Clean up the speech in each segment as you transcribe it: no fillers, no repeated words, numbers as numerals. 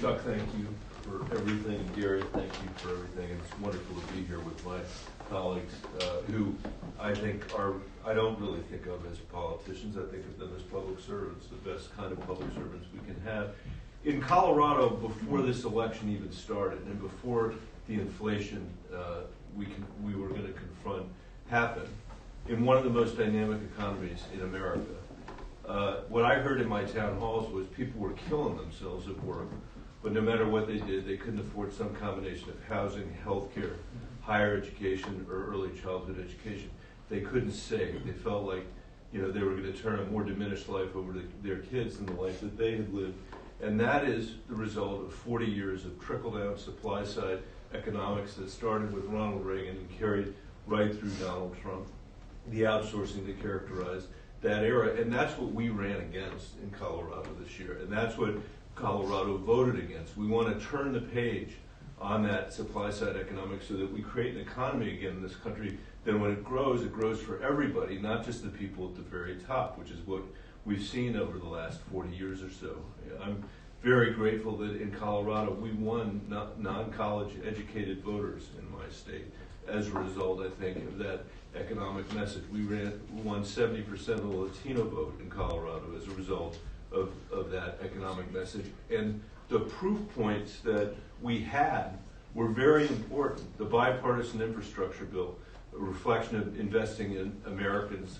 Chuck, thank you for everything. And Gary, thank you for everything. It's wonderful to be here with my colleagues who I think are, I don't really think of as politicians. I think of them as public servants, the best kind of public servants we can have. In Colorado, before this election even started and before the inflation we were going to confront happened, in one of the most dynamic economies in America, what I heard in my town halls was people were killing themselves at work, but no matter what they did, they couldn't afford some combination of housing, healthcare, higher education, or early childhood education. They couldn't save. They felt like, they were going to turn a more diminished life over to their kids than the life that they had lived. And that is the result of 40 years of trickle-down supply-side economics that started with Ronald Reagan and carried right through Donald Trump, the outsourcing that characterized that era. And that's what we ran against in Colorado this year. And that's what Colorado voted against. We want to turn the page on that supply-side economics so that we create an economy again in this country. Then when it grows for everybody, not just the people at the very top, which is what we've seen over the last 40 years or so. I'm very grateful that in Colorado we won non-college educated voters in my state as a result, I think, of that economic message. We won 70% of the Latino vote in Colorado as a result of that economic message. And the proof points that we had were very important. The bipartisan infrastructure bill, a reflection of investing in Americans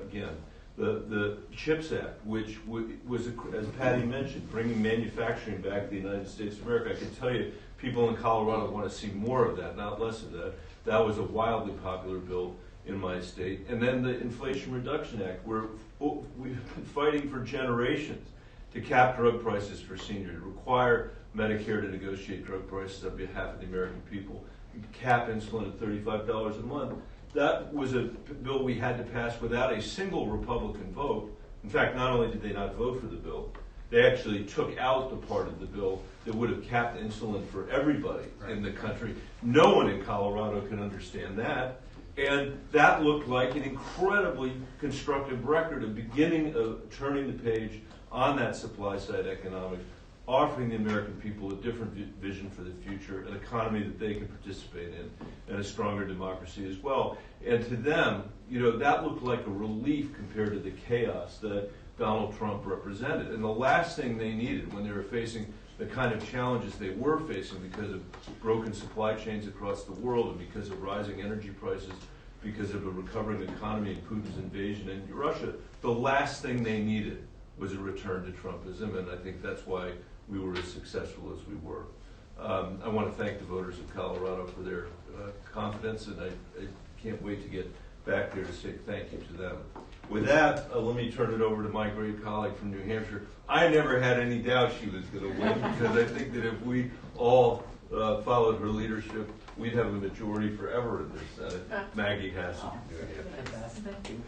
again. The CHIPS Act, which was, as Patty mentioned, bringing manufacturing back to the United States of America. I can tell you, people in Colorado want to see more of that, not less of that. That was a wildly popular bill in my state. And then the Inflation Reduction Act, where we've been fighting for generations to cap drug prices for seniors, to require Medicare to negotiate drug prices on behalf of the American people, cap insulin at $35 a month. That was a bill we had to pass without a single Republican vote. In fact, not only did they not vote for the bill, they actually took out the part of the bill that would have capped insulin for everybody in the country. No one in Colorado can understand that. And that looked like an incredibly constructive record of beginning of turning the page on that supply-side economics, offering the American people a different vision for the future, an economy that they can participate in, and a stronger democracy as well. And to them, that looked like a relief compared to the chaos that Donald Trump represented. And the last thing they needed when they were facing the kind of challenges they were facing because of broken supply chains across the world and because of rising energy prices, because of a recovering economy and Putin's invasion in Russia, the last thing they needed was a return to Trumpism, and I think that's why we were as successful as we were. I want to thank the voters of Colorado for their confidence, and I can't wait to get back there to say thank you to them. With that, let me turn it over to my great colleague from New Hampshire. I never had any doubt she was going to win because I think that if we all followed her leadership, we'd have a majority forever in this Senate. Maggie Hassan. Thank you.